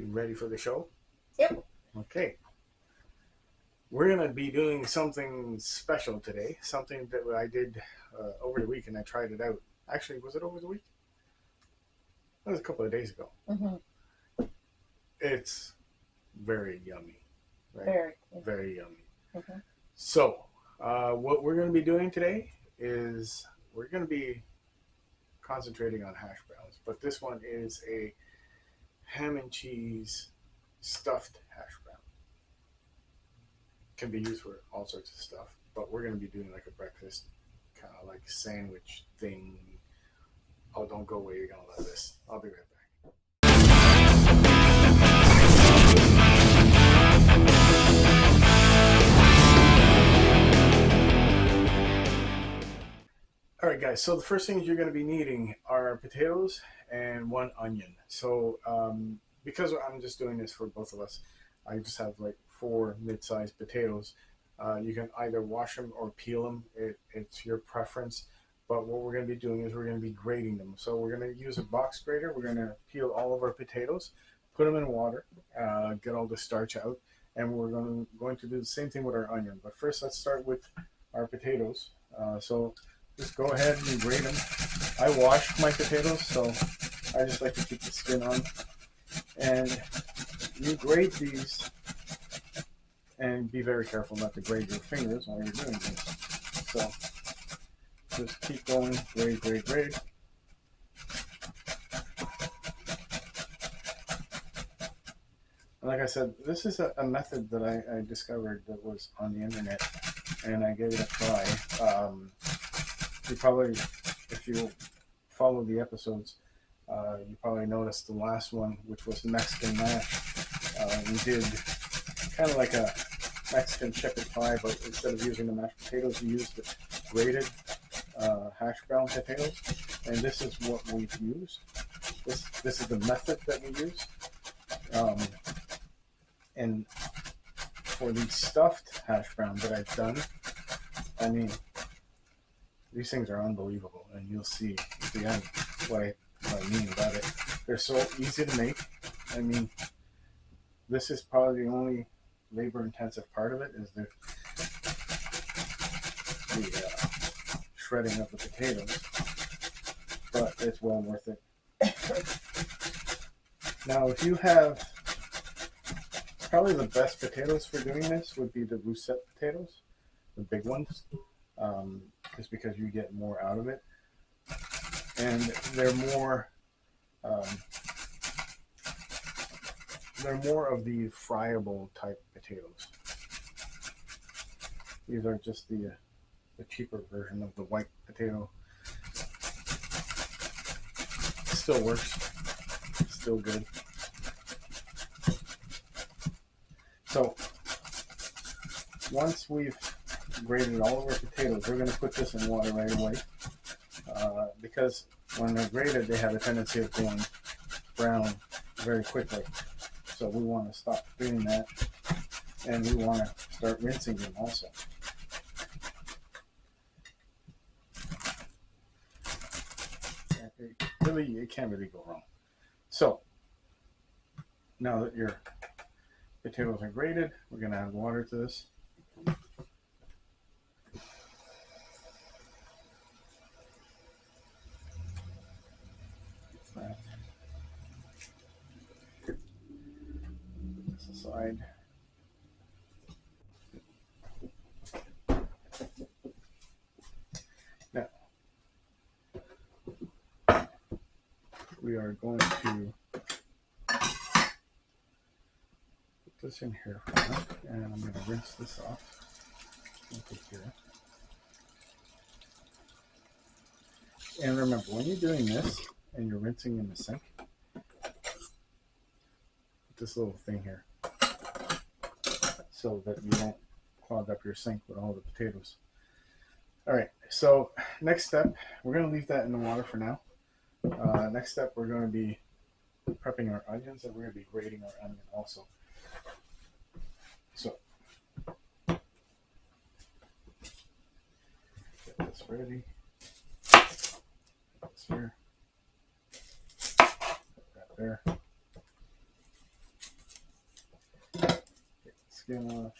You ready for the show? Yep. Okay. We're going to be doing something special today. Something that I did over the week and I tried it out. Actually, was it over the week? That was a couple of days ago. Mm-hmm. It's very yummy. Right? Very. Very yummy. Mm-hmm. So, what we're going to be doing today is we're going to be concentrating on hash browns. But this one is a ham and cheese stuffed hash brown. Can be used for all sorts of stuff, but we're going to be doing like a breakfast kind of like sandwich thing. Oh, don't go away. You're going to love this. I'll be right back. All right, guys. So the first things you're going to be needing are potatoes and one onion. So because I'm just doing this for both of us, I just have like 4 mid-sized potatoes. You can either wash them or peel them. It's your preference. But what we're going to be doing is we're going to be grating them. So we're going to use a box grater. We're going to peel all of our potatoes, put them in water, get all the starch out, and we're going to do the same thing with our onion. But first, let's start with our potatoes. So just go ahead and grate them. I wash my potatoes, so I just like to keep the skin on. And you grate these, and be very careful not to grate your fingers while you're doing this. So just keep going, grate. And like I said, this is a method that I discovered that was on the internet, and I gave it a try. You probably, if you follow the episodes, you probably noticed the last one, which was Mexican mash. We did kind of like a Mexican shepherd pie, but instead of using the mashed potatoes, we used the grated hash brown potatoes, and this is what we've used. This is the method that we use. And for the stuffed hash brown that I've done, I mean, these things are unbelievable, and you'll see at the end what I mean about it. They're so easy to make. I mean, this is probably the only labor-intensive part of it is the shredding of the potatoes, but it's well worth it. Now, if you have, probably the best potatoes for doing this would be the Lucette potatoes, the big ones, just because you get more out of it, and they're more of the friable type potatoes. These are just the cheaper version of the white potato. Still works, still good. So once we've grated all of our potatoes, we're going to put this in water right away, because when they're grated, they have a tendency of going brown very quickly. So we want to stop doing that, and we want to start rinsing them also. It can't really go wrong. So now that your potatoes are grated, we're going to add water to this. This aside. Now, we are going to put this in here for now, and I'm going to rinse this off. Here. And remember, when you're doing this and you're rinsing in the sink, put this little thing here so that you don't clog up your sink with all the potatoes. All right, so next step, we're going to leave that in the water for now. Next step, we're going to be prepping our onions, and we're going to be grating our onion also. So get this ready. Put this here. Put that there. skin off.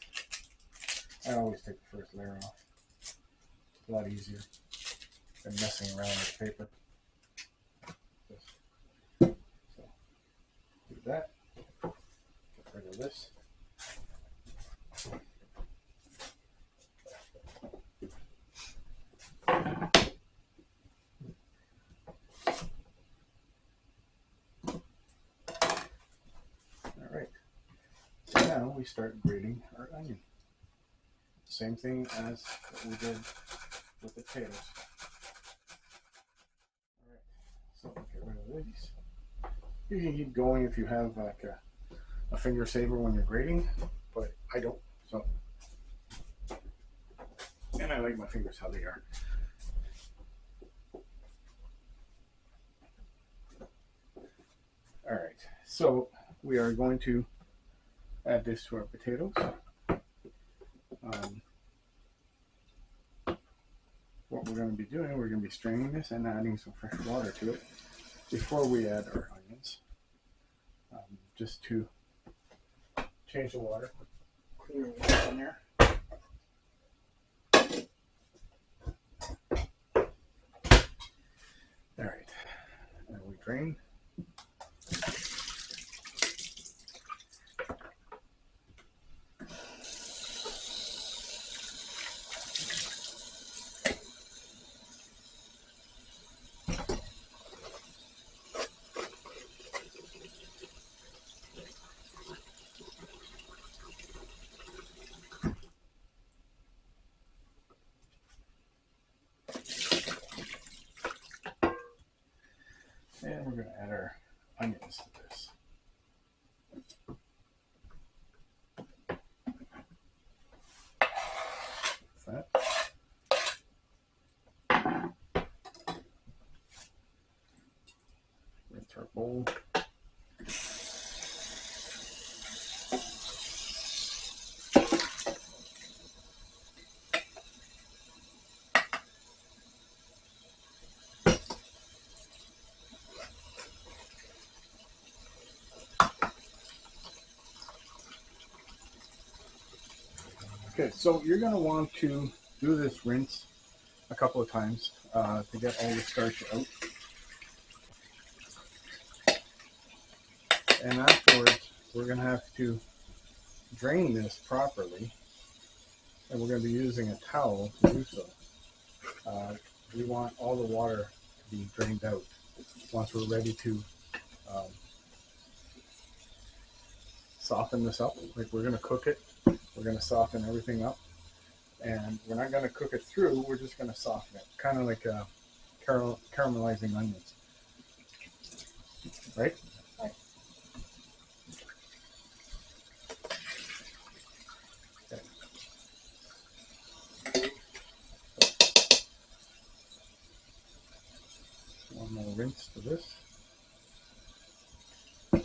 I always take the first layer off. It's a lot easier than messing around with paper. So do that. Get rid of this. Alright. So now we start grating our onion. Same thing as what we did with the potatoes. Alright, so get rid of these. You can keep going if you have like a finger saver when you're grating, but I don't. So, and I like my fingers how they are. Alright, so we are going to add this to our potatoes. What we're going to be doing, we're going to be straining this and adding some fresh water to it before we add our onions, just to change the water, clear it in there. All right, and we drain. And we're going to add our onions to this. Like that. Rinse our bowl. Okay, so you're going to want to do this rinse a couple of times to get all the starch out. And afterwards, we're going to have to drain this properly. And we're going to be using a towel to do so. We want all the water to be drained out once we're ready to soften this up. Like, we're going to cook it. We're going to soften everything up. And we're not going to cook it through. We're just going to soften it. Kind of like caramelizing onions. Right? Right. Okay. One more rinse to this. Add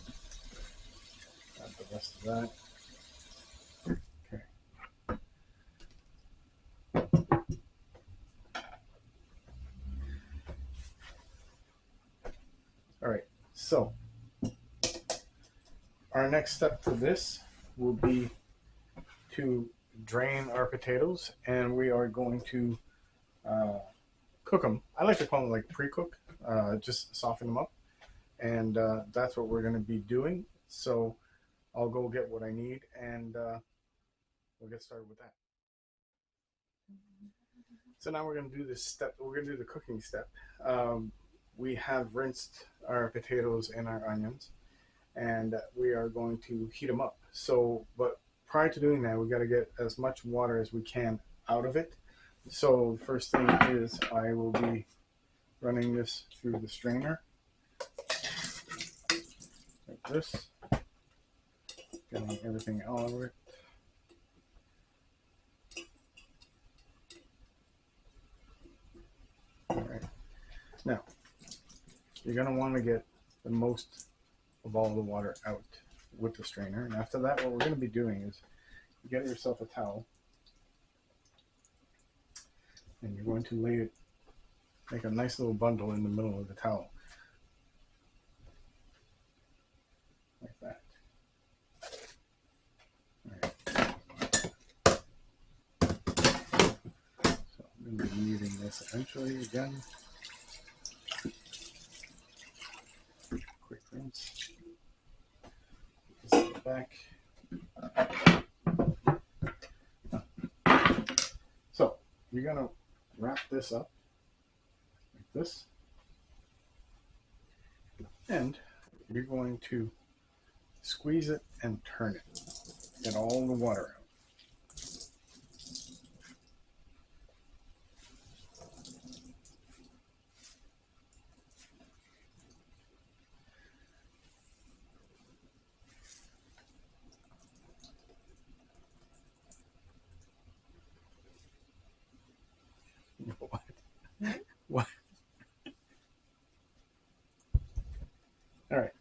the rest of that. Okay. All right, so our next step for this will be to drain our potatoes, and we are going to cook them. I like to call them like pre-cook, just soften them up, and that's what we're going to be doing. So I'll go get what I need, and we'll get started with that. So now we're going to do this step. We're going to do the cooking step. We have rinsed our potatoes and our onions, and we are going to heat them up. So, but prior to doing that, we got to get as much water as we can out of it. So the first thing is I will be running this through the strainer, like this, getting everything out of it. All right. Now, you're going to want to get the most of all the water out with the strainer. And after that, what we're going to be doing is you get yourself a towel, and you're going to lay it, make a nice little bundle in the middle of the towel. Like that. All right. this eventually again. Quick rinse. This is back. So you're gonna wrap this up like this, and you're going to squeeze it and turn it. Get all the water out. What? What? All right.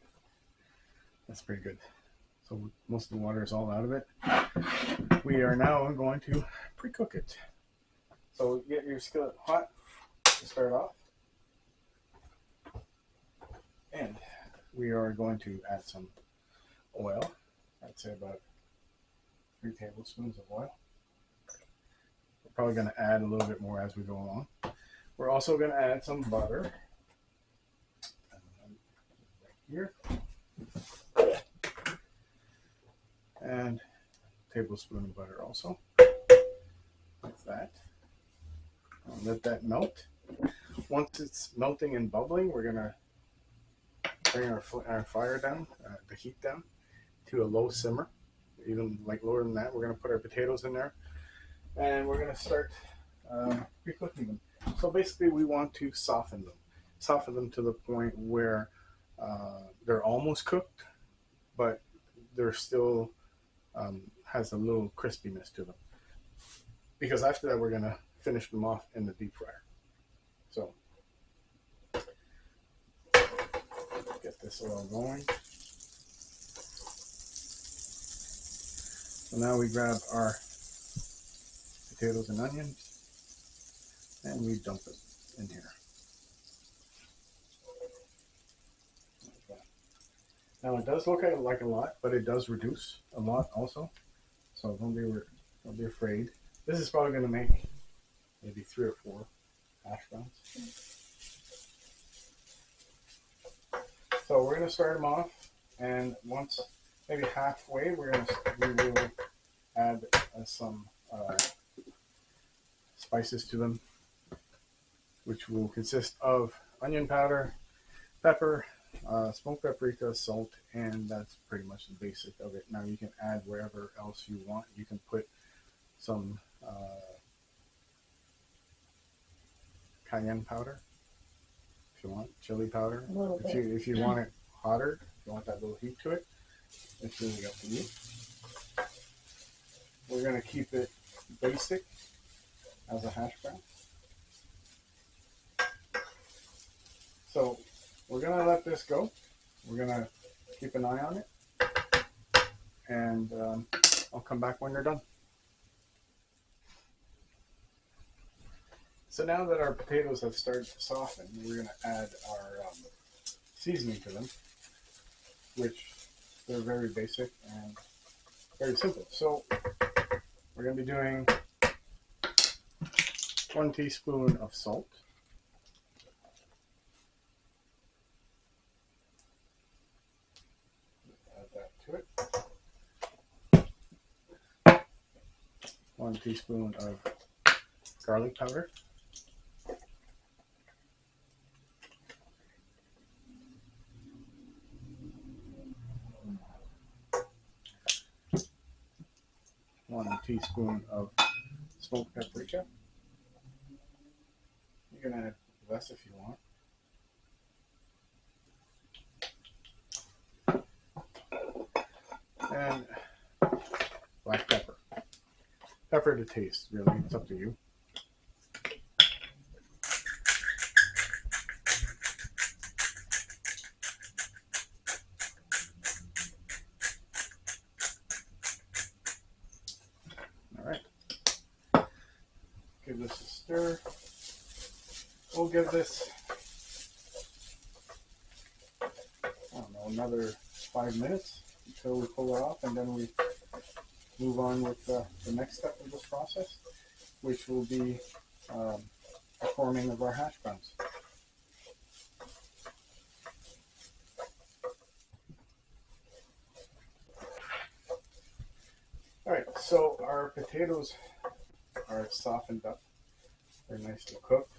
That's pretty good. So most of the water is all out of it. We are now going to pre-cook it. So get your skillet hot to start off. And we are going to add some oil. I'd say about 3 tablespoons of oil. We're probably going to add a little bit more as we go along. We're also going to add some butter. Right here. And a tablespoon of butter also. Like that. I'll let that melt. Once it's melting and bubbling, we're going to bring our fire down, the heat down to a low simmer. Even like lower than that, we're going to put our potatoes in there. And we're going to start pre-cooking them. So basically we want to soften them to the point where they're almost cooked, but they're still has a little crispiness to them. Because after that we're going to finish them off in the deep fryer. So get this oil going. So now we grab our potatoes and onions and we dump it in here. Like that. Now it does look like a lot, but it does reduce a lot also. So don't be afraid. This is probably going to make maybe 3 or 4 hash browns. So we're going to start them off, and once maybe halfway, we will add some spices to them, which will consist of onion powder, pepper, smoked paprika, salt, and that's pretty much the basic of it. Now you can add wherever else you want. You can put some cayenne powder if you want, chili powder. If you want it hotter, if you want that little heat to it, it's really up to you. We're going to keep it basic as a hash brown. So we're going to let this go. We're going to keep an eye on it, and I'll come back when they're done. So now that our potatoes have started to soften, we're going to add our seasoning to them, which they're very basic and very simple. So we're going to be doing 1 teaspoon of salt, add that to it. 1 teaspoon of garlic powder. 1 teaspoon of smoked paprika. You can add less if you want. And black pepper. Pepper to taste, really. It's up to you. Give this a stir. We'll give this, I don't know, another 5 minutes until we pull it off, and then we move on with the next step of this process, which will be the forming of our hash browns. All right, so our potatoes are softened up. They're nicely cooked.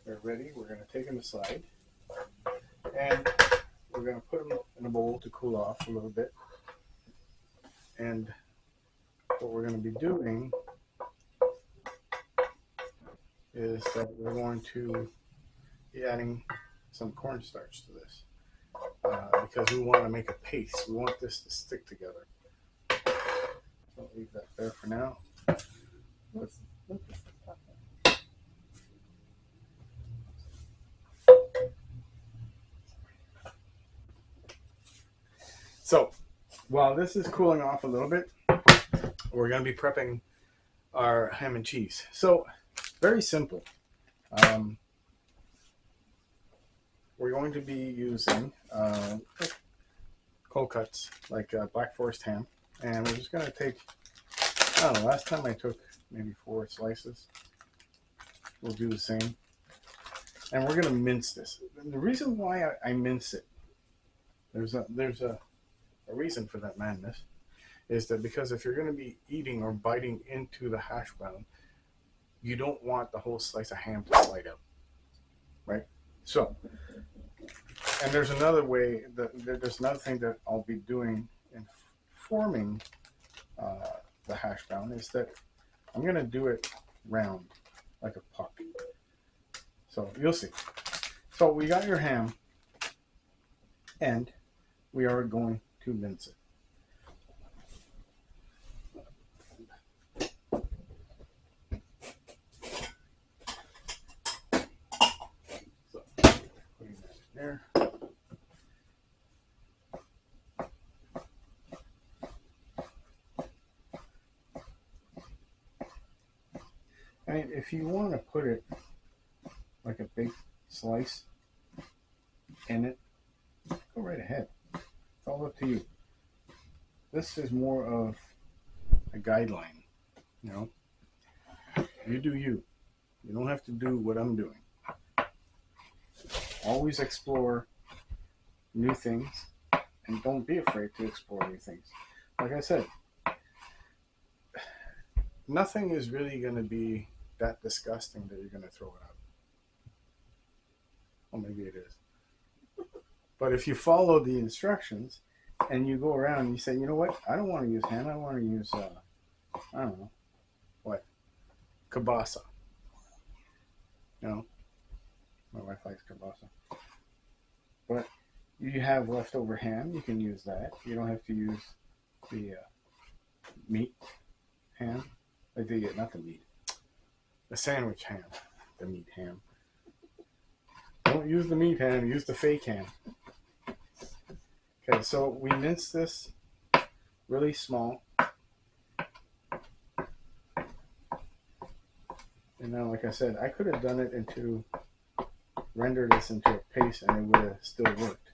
They're ready. We're going to take them aside, and we're going to put them in a bowl to cool off a little bit. And what we're going to be doing is that we're going to be adding some cornstarch to this because we want to make a paste. We want this to stick together. So I'll leave that there for now. So while this is cooling off a little bit, we're going to be prepping our ham and cheese. So very simple. We're going to be using cold cuts like Black Forest ham, and we're just going to take, I don't know, last time I took maybe 4 slices. We'll do the same, and we're going to mince this. The reason why I mince it, there's a reason for that madness, is that because if you're going to be eating or biting into the hash brown, you don't want the whole slice of ham to slide out, right? So, and there's another way, there's another thing that I'll be doing in forming the hash brown, is that I'm going to do it round, like a puck. So you'll see. So we got your ham, and we are going to mince it. So putting that in there. I mean, if you want to put it like a big slice in it, go right ahead. It's all up to you. This is more of a guideline, you know. You do you. You don't have to do what I'm doing. Always explore new things, and don't be afraid to explore new things. Like I said, nothing is really going to be that disgusting that you're going to throw it out. Well, maybe it is. But if you follow the instructions and you go around and you say, you know what, I don't want to use ham, I want to use, I don't know, what, kielbasa. You know, my wife likes kielbasa. But you have leftover ham, you can use that. You don't have to use the meat ham. Not the meat. The sandwich ham. The meat ham. Don't use the meat ham, use the fake ham. Okay, so we mince this really small. And now, like I said, I could have done it render this into a paste, and it would have still worked.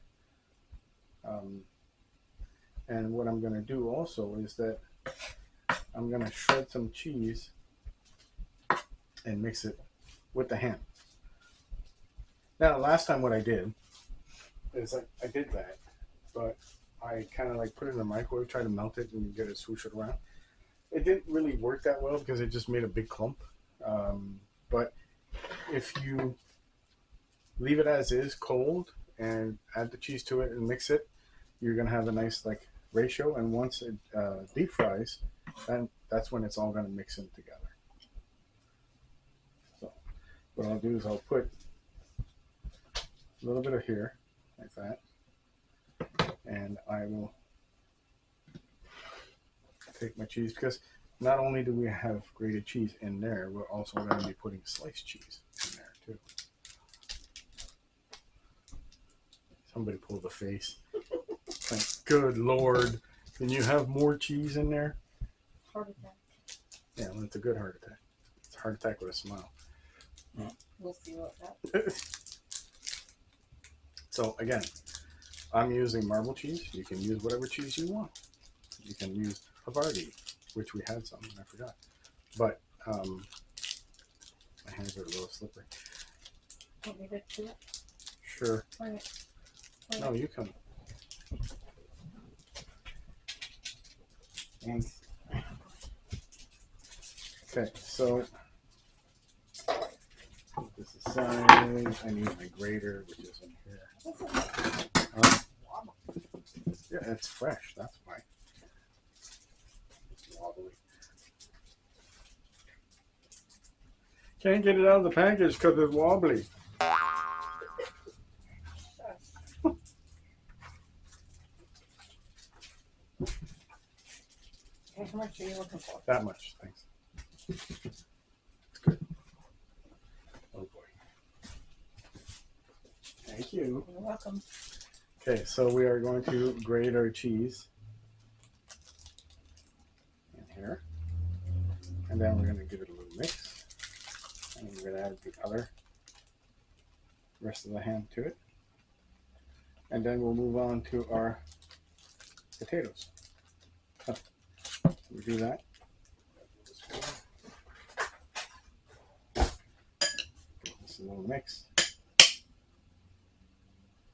And what I'm going to do also is that I'm going to shred some cheese and mix it with the ham. Now, last time what I did is I did that, but I kind of like put it in the microwave, try to melt it and get it swoosh it around. It didn't really work that well because it just made a big clump. But if you leave it as is, cold, and add the cheese to it and mix it, you're gonna have a nice like ratio. And once it deep fries, then that's when it's all gonna mix in together. So what I'll do is I'll put a little bit of here, like that, and I will take my cheese, because not only do we have grated cheese in there, we're also going to be putting sliced cheese in there too. Somebody pull the face. Like, good Lord, can you have more cheese in there? Heart attack. Yeah, well, it's a good heart attack. It's a heart attack with a smile. We'll see what happens. So again, I'm using marble cheese. You can use whatever cheese you want. You can use Havarti, which we had some and I forgot. But I My hands are a little slippery. Want me to do it? Sure. Bring it. Bring No, it. you come. Thanks. Okay, so put this aside. I need my grater, which is in here. Huh? Yeah, it's fresh. That's why. It's wobbly. Can't get it out of the package because it's wobbly. Okay, how much are you looking for? That much, thanks. It's good. Oh boy. Thank you. You're welcome. Okay, so we are going to grate our cheese in here. And then we're going to give it a little mix. And we're going to add the other rest of the ham to it. And then we'll move on to our potatoes. So we do that. Give this a little mix.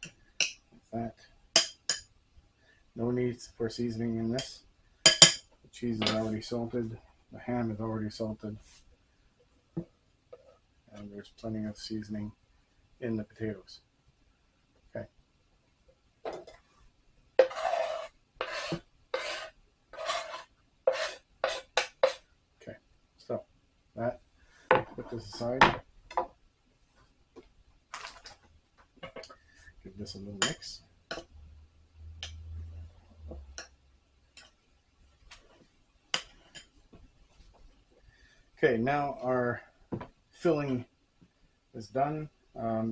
Like that. No need for seasoning in this. The cheese is already salted. The ham is already salted. And there's plenty of seasoning in the potatoes. Okay. Okay, so that, put this aside. Give this a little mix. Okay, now our filling is done.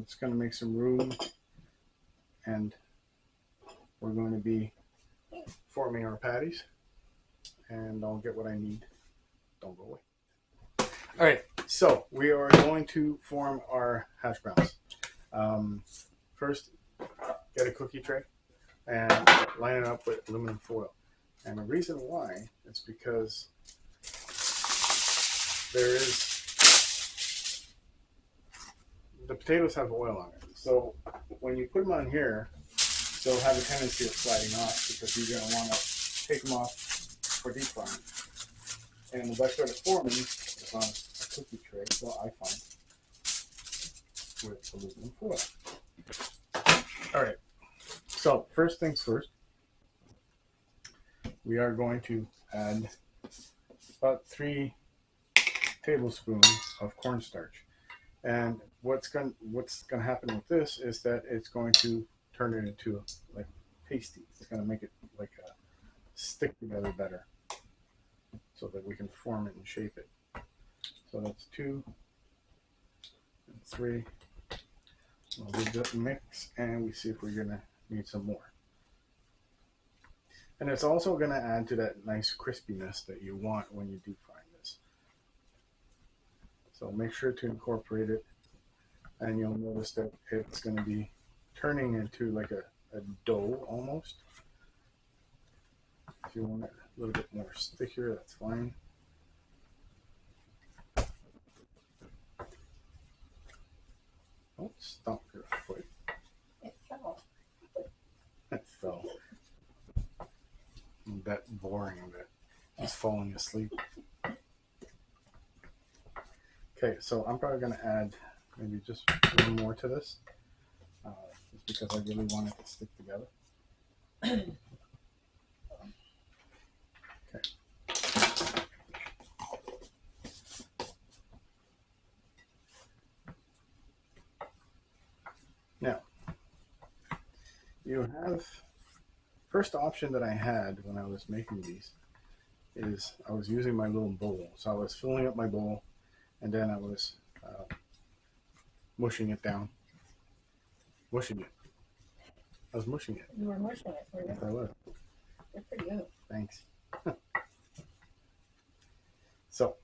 It's going to make some room, and we're going to be forming our patties, and I'll get what I need. Don't go away. All right, so we are going to form our hash browns. First, get a cookie tray and line it up with aluminum foil. And the reason why is because the potatoes have oil on it. So when you put them on here, they'll have a tendency of sliding off because you're going to want to take them off for deep frying. And the best way to form them is on a cookie tray, well, I find, with aluminum foil. All right, so first things first, we are going to add about 3 tablespoons of cornstarch. And what's going to happen with this is that it's going to turn it into like pasty. It's going to make it like stick together better, so that we can form it and shape it. So that's 2 and 3. We'll give that a mix, and we see if we're going to need some more. And it's also going to add to that nice crispiness that you want when you deep fry this. So make sure to incorporate it, and you'll notice that it's going to be turning into like a dough almost. If you want it a little bit more stickier, that's fine. Don't stomp your foot. It fell. It fell. That boring that he's falling asleep. Okay, so I'm probably going to add maybe just 1 more to this, just because I really want it to stick together. Okay. Now, you have, first option that I had when I was making these is I was using my little bowl. So I was filling up my bowl, and then I was mushing it down. Mushing it. I was mushing it. You were mushing it, were Yes, you? I was. Good for you. Thanks. So,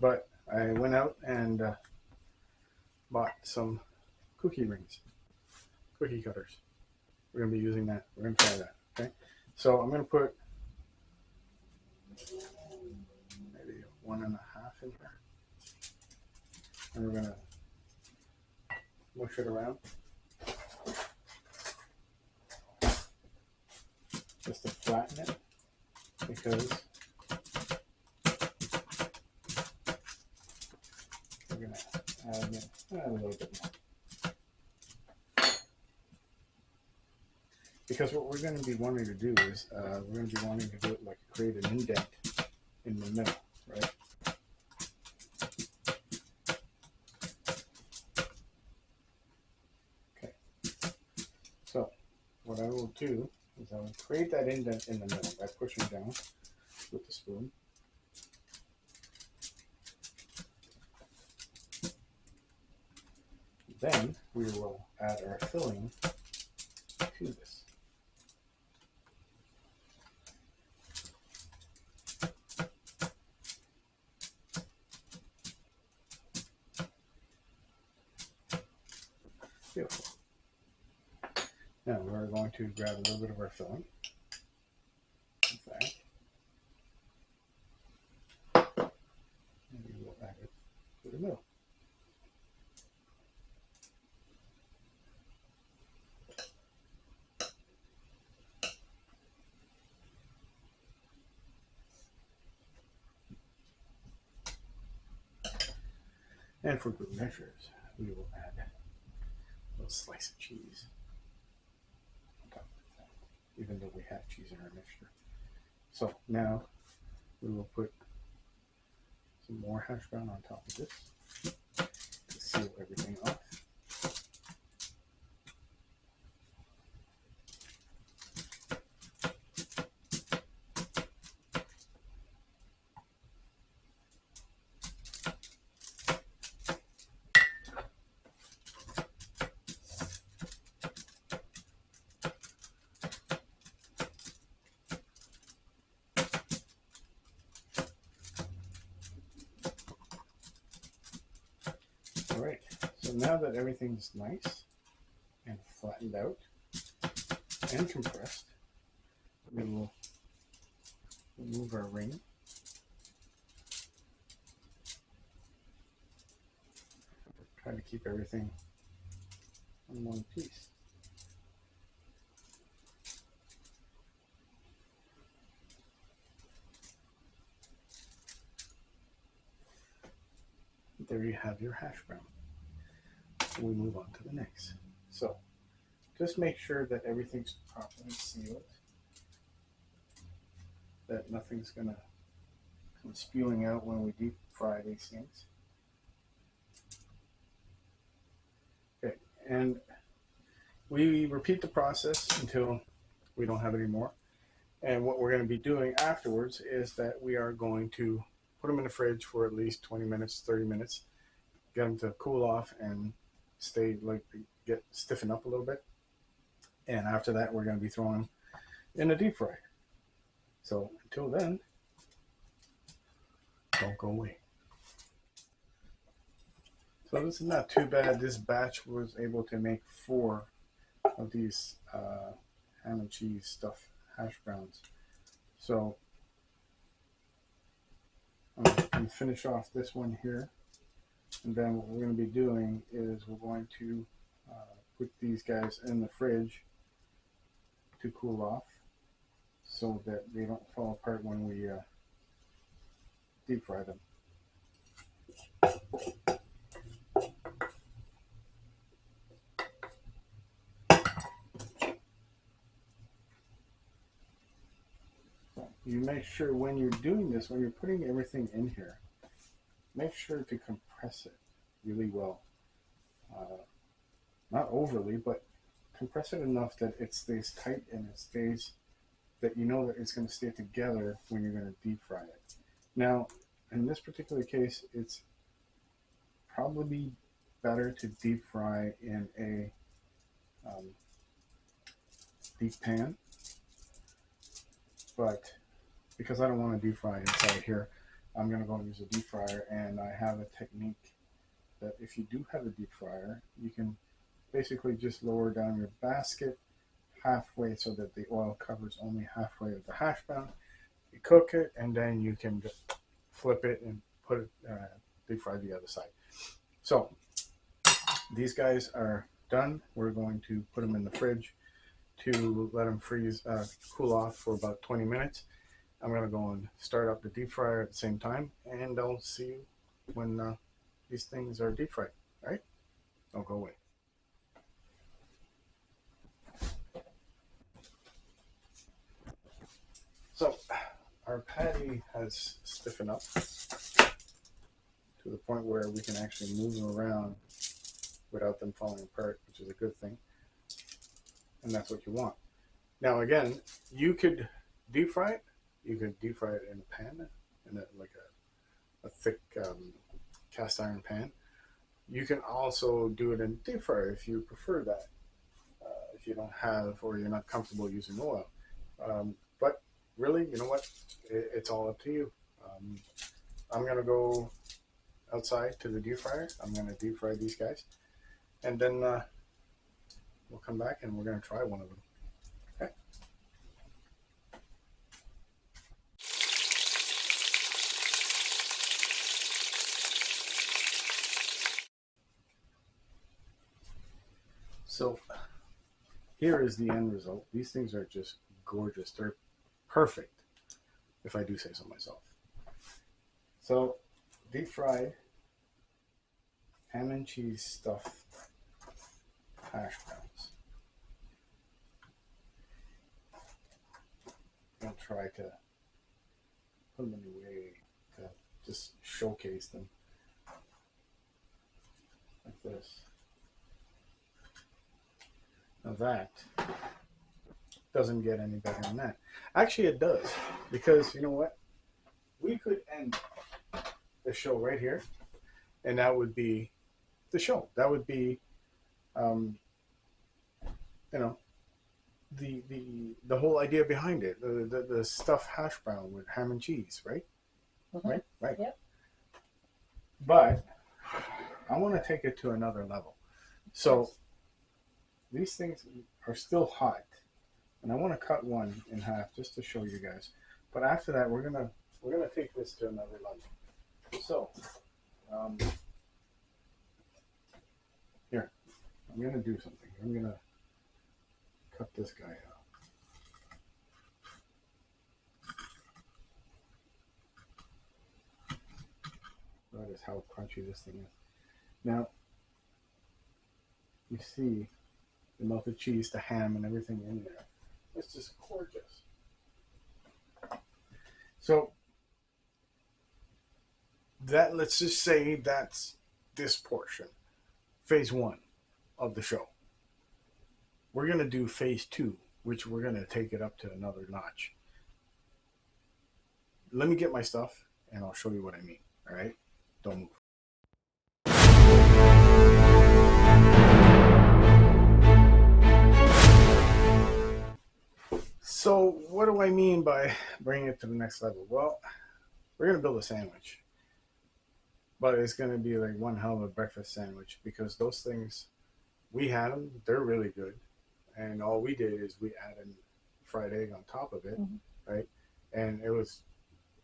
but I went out and bought some cookie rings, cookie cutters. We're going to be using that. We're going to try that. Okay. So I'm going to put maybe 1.5 in here. and we're gonna mush it around just to flatten it, because we're gonna add a little bit more. Because what we're going to be wanting to do is we're going to be wanting to do it like create an indent in the middle, right? Okay. So what I will do is I will create that indent in the middle by pushing down with the spoon. Then we will add our filling to this. Beautiful. Now we're going to grab a little bit of our filling, like that, and we will add it to the middle. And for good measures, we will add a little slice of cheese on top of that, even though we have cheese in our mixture. So now we will put some more hash brown on top of this to seal everything off. All right, so now that everything's nice and flattened out and compressed, we will remove our ring. Try to keep everything in one piece. There you have your hash brown. We move on to the next. So just make sure that everything's properly sealed, that nothing's gonna come spewing out when we deep fry these things. Okay, and we repeat the process until we don't have any more. And what we're going to be doing afterwards is that we are going to put them in the fridge for at least 20 minutes, 30 minutes, get them to cool off and stay, like, get stiffen up a little bit. And after that, we're going to be throwing them in a deep fryer. So until then, don't go away. So this is not too bad. This batch was able to make 4 of these ham and cheese stuffed hash browns. So I'm going to finish off this one here, and then what we're going to be doing is we're going to put these guys in the fridge to cool off so that they don't fall apart when we deep fry them. You make sure when you're doing this, when you're putting everything in here, make sure to compress it really well. Not overly, but compress it enough that it stays tight and it stays, that you know that it's going to stay together when you're going to deep fry it. Now, in this particular case, it's probably better to deep fry in a deep pan, but because I don't want to deep fry inside here, I'm going to go and use a deep fryer, and I have a technique that if you do have a deep fryer, you can basically just lower down your basket halfway so that the oil covers only halfway of the hash brown. You cook it, and then you can just flip it and put it deep fry the other side. So these guys are done. We're going to put them in the fridge to let them freeze, cool off for about 20 minutes. I'm going to go and start up the deep fryer at the same time, and I'll see you when these things are deep fried. All right? Don't go away. So our patty has stiffened up to the point where we can actually move them around without them falling apart, which is a good thing. And that's what you want. Now, again, you could deep fry it. You could deep fry it in a pan, in a thick cast iron pan. You can also do it in deep fryer if you prefer that. If you don't have or you're not comfortable using oil. But really, you know what? It's all up to you. I'm going to go outside to the deep fryer. I'm going to deep fry these guys. And then we'll come back and we're going to try one of them. Okay? So here is the end result. These things are just gorgeous. They're perfect, if I do say so myself. So deep fried ham and cheese stuffed hash browns. I'll try to put them in a way to just showcase them like this. Now that doesn't get any better than that. Actually, it does, because you know what? We could end the show right here, and that would be the show. That would be, you know, the whole idea behind it. The stuffed hash brown with ham and cheese, right? Mhm. Right. Yep. But I want to take it to another level. So these things are still hot, and I want to cut one in half just to show you guys. But after that, we're gonna take this to another level. So here, I'm gonna do something. I'm gonna cut this guy out. That is how crunchy this thing is. Now, you see the melted cheese, the ham, and everything in there. It's just gorgeous. So that, let's just say that's this portion, phase 1 of the show. We're gonna do phase 2, which we're gonna take it up to another notch. Let me get my stuff, and I'll show you what I mean. All right, don't move. So what do I mean by bringing it to the next level? Well, we're gonna build a sandwich, but it's gonna be like one hell of a breakfast sandwich, because those things, we had them, they're really good, and all we did is we added fried egg on top of it, right? And it was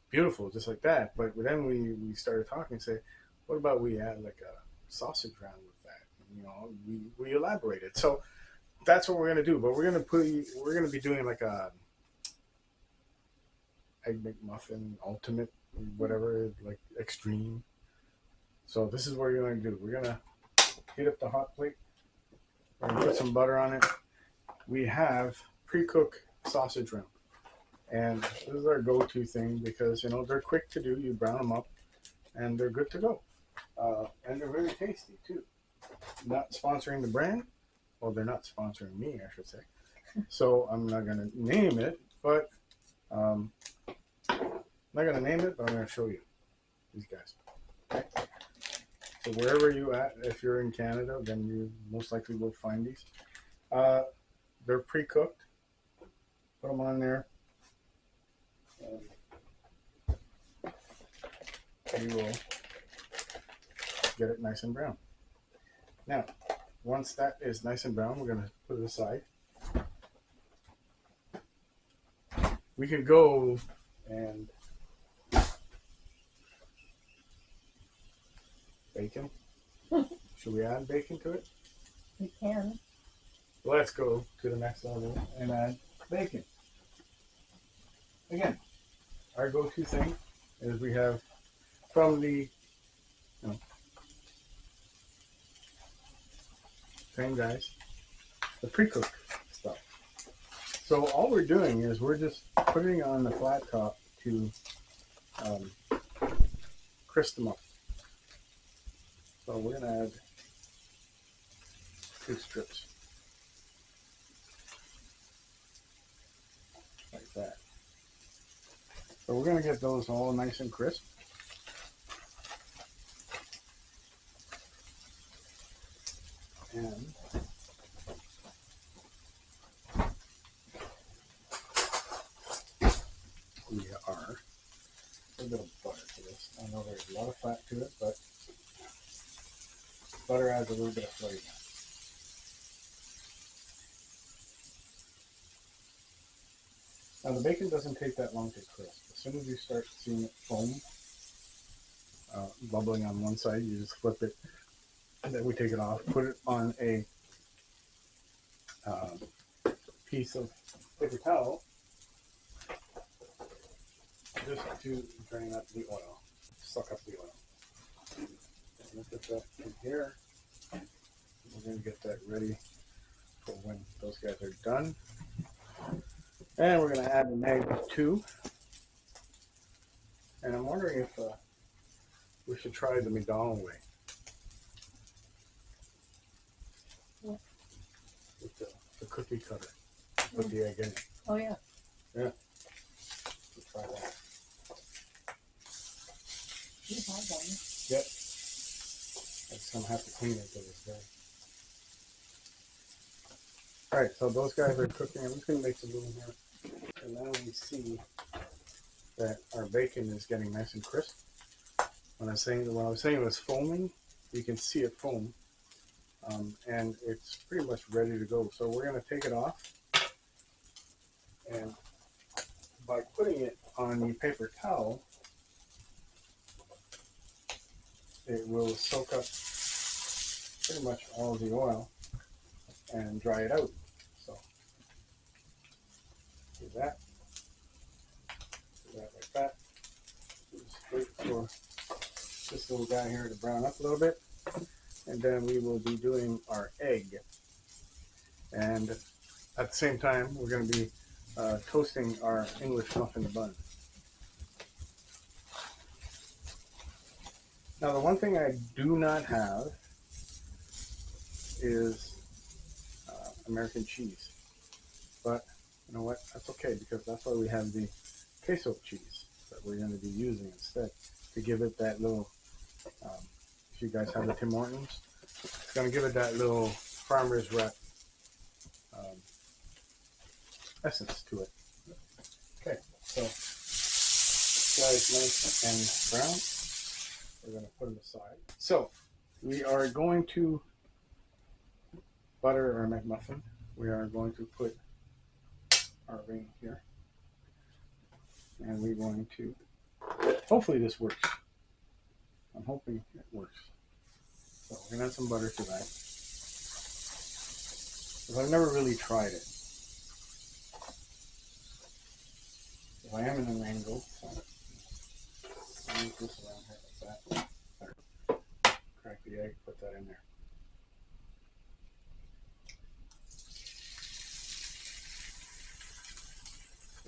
beautiful, just like that. But then we started talking and say, what about we add like a sausage round with that? And, you know, we elaborated. So that's what we're gonna do. But we're gonna be doing like a egg McMuffin ultimate, whatever, like extreme. So this is what you're gonna do. We're gonna heat up the hot plate. We're gonna put some butter on it. We have pre-cooked sausage round, and this is our go-to thing because, you know, they're quick to do. You brown them up, and they're good to go, and they're very tasty too. Not sponsoring the brand. Well, they're not sponsoring me, I should say. So I'm not gonna name it, but I'm not gonna name it, but I'm gonna show you these guys. Okay? So wherever you at, if you're in Canada, then you most likely will find these. They're pre-cooked. Put them on there. And you will get it nice and brown. Now, once that is nice and brown, we're going to put it aside. We could go and bacon. Should we add bacon to it? You can. Let's go to the next level and add bacon. Again, our go-to thing is we have from the same guys, the pre-cooked stuff. So all we're doing is we're just putting on the flat top to crisp them up. So we're gonna add 2 strips like that. So we're gonna get those all nice and crisp. And we are a little bit of butter to this. I know there's a lot of fat to it, but butter adds a little bit of flavor. Now the bacon doesn't take that long to crisp. As soon as you start seeing it foam, bubbling on one side, you just flip it, and then we take it off, put it on a piece of paper towel, just to drain up the oil, suck up the oil. Look at that in here. We're going to get that ready for when those guys are done. And we're going to add an egg too. And I'm wondering if we should try the McDonald way. Yeah. With the cookie cutter. Put the egg in it. Oh yeah. Yeah. We'll try that. You have one. Yep. I just gonna have to clean it till it's done. Alright, so those guys are cooking. I'm just gonna make some room here. And now we see that our bacon is getting nice and crisp. When I was saying it was foaming, you can see it foam. And it's pretty much ready to go. So we're gonna take it off. And by putting it on the paper towel, it will soak up pretty much all of the oil and dry it out. So do that like that. Just wait for this little guy here to brown up a little bit, and then we will be doing our egg. And at the same time, we're going to be toasting our English muffin bun. Now, the one thing I do not have is American cheese. But you know what? That's okay, because that's why we have the queso cheese that we're going to be using instead to give it that little, if you guys have the Tim Hortons, it's going to give it that little farmer's wrap essence to it. Okay, so this guy's nice and brown. We're going to put it aside. So we are going to butter our McMuffin. We are going to put our ring here. And we're going to, hopefully this works. I'm hoping it works. So we're going to add some butter to that. Because I've never really tried it. If I am in an angle, so I'll move this around here like that. There. Crack the egg, put that in there.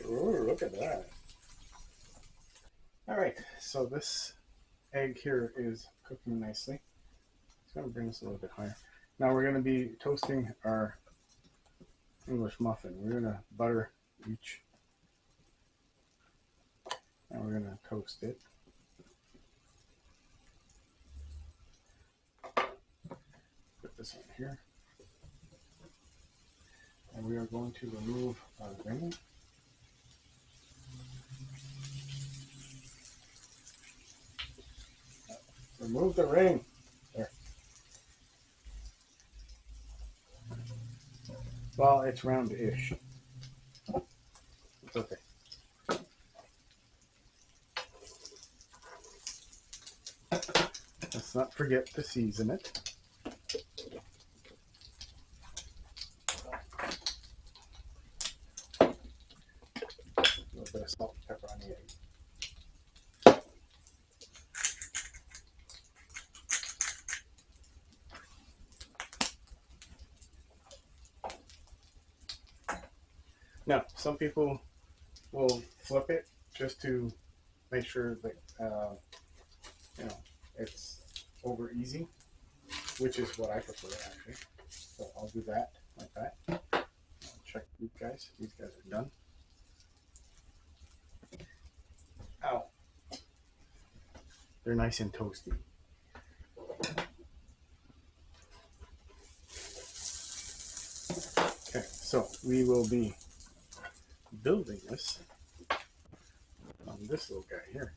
Ooh, look at that. All right, so this egg here is cooking nicely. It's going to bring this a little bit higher. Now we're going to be toasting our English muffin. We're going to butter each. And we're going to toast it. Put this on here. And we are going to remove our ring. Remove the ring. There. Well, it's round-ish. It's okay. Let's let's not forget to season it. A little bit of salt and pepper on the egg. Now, some people will flip it just to make sure that it's over easy, which is what I prefer actually. So I'll do that like that. I'll check these guys. These guys are done. Ow. They're nice and toasty. Okay, so we will be building this on this little guy here.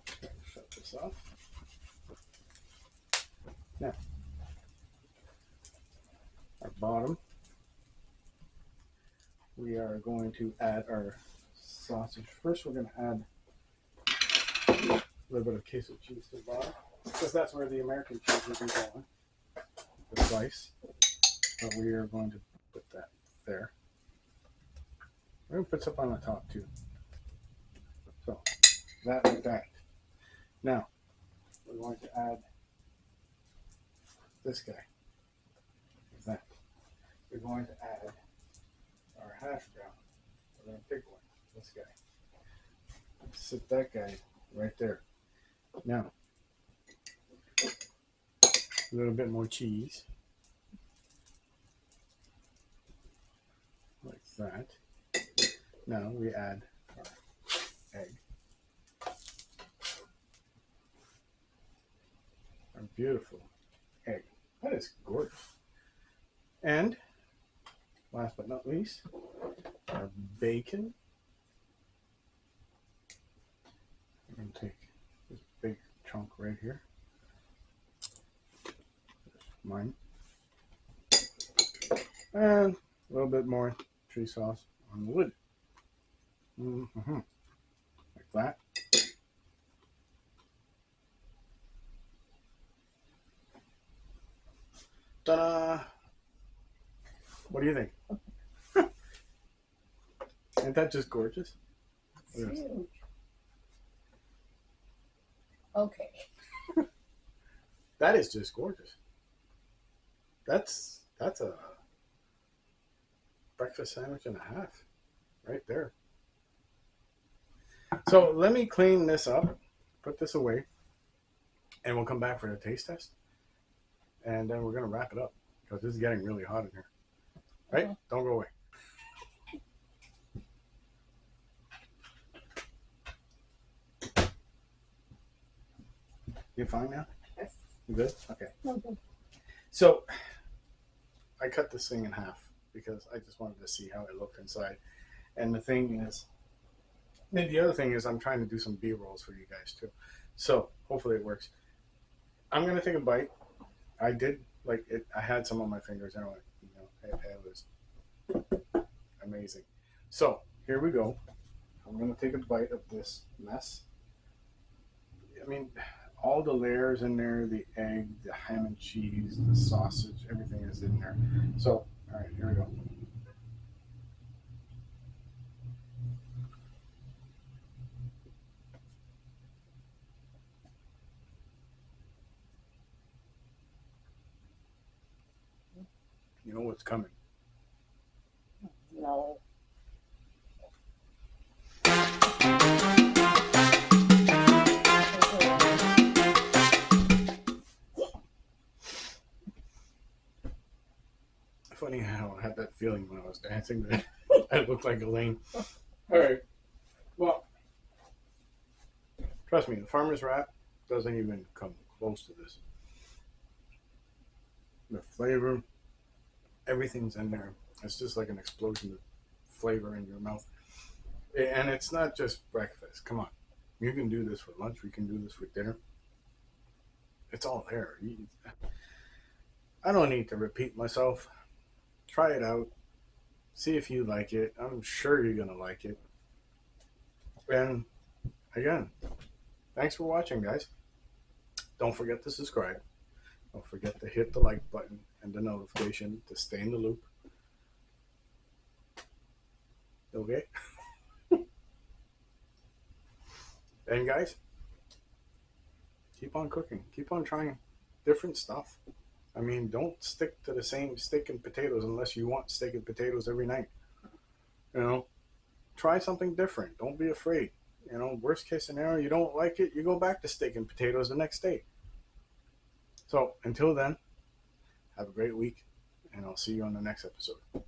Okay, shut this off. Now, our bottom, we are going to add our sausage. First, we're going to add a little bit of queso cheese to the bottom, because that's where the American cheese will be going, the slice. But we are going to put that there. We're going to put some on the top too. So, that like that. Now, we're going to add this guy. Like that. We're going to add our hash brown. We're going to pick one. This guy. Sit that guy right there. Now, a little bit more cheese. Like that. Now we add our egg. Our beautiful egg. That is gorgeous. And last but not least, our bacon. I'm going to take this big chunk right here. Mine. And a little bit more cheese sauce on the lid. Like that. Ta-da! What do you think? Isn't that just gorgeous? It's huge. Okay. That is just gorgeous. That's a breakfast sandwich and a half right there. So let me clean this up, put this away, and we'll come back for the taste test. And then we're going to wrap it up because this is getting really hot in here. Right? Don't go away. You fine now? Yes. You good? Okay. Okay. So I cut this thing in half because I just wanted to see how it looked inside. And the other thing is I'm trying to do some B-rolls for you guys too. So hopefully it works. I'm going to take a bite. I did like it. I had some on my fingers and it was amazing. So here we go. I'm going to take a bite of this mess. I mean, all the layers in there, the egg, the ham and cheese, the sausage, everything is in there. So, all right, here we go. You know what's coming. No. Funny how I had that feeling when I was dancing that I looked like Elaine. All right. Well, trust me, the farmer's wrap doesn't even come close to this. The flavor, everything's in there. It's just like an explosion of flavor in your mouth. And it's not just breakfast. Come on. You can do this for lunch. We can do this for dinner. It's all there. I don't need to repeat myself. Try it out. See if you like it. I'm sure you're gonna like it. And again, thanks for watching, guys. Don't forget to subscribe. Don't forget to hit the like button and the notification to stay in the loop. Okay? And guys, keep on cooking. Keep on trying different stuff. I mean, don't stick to the same steak and potatoes unless you want steak and potatoes every night. You know, try something different. Don't be afraid. You know, worst case scenario, you don't like it, you go back to steak and potatoes the next day. So until then, have a great week, and I'll see you on the next episode.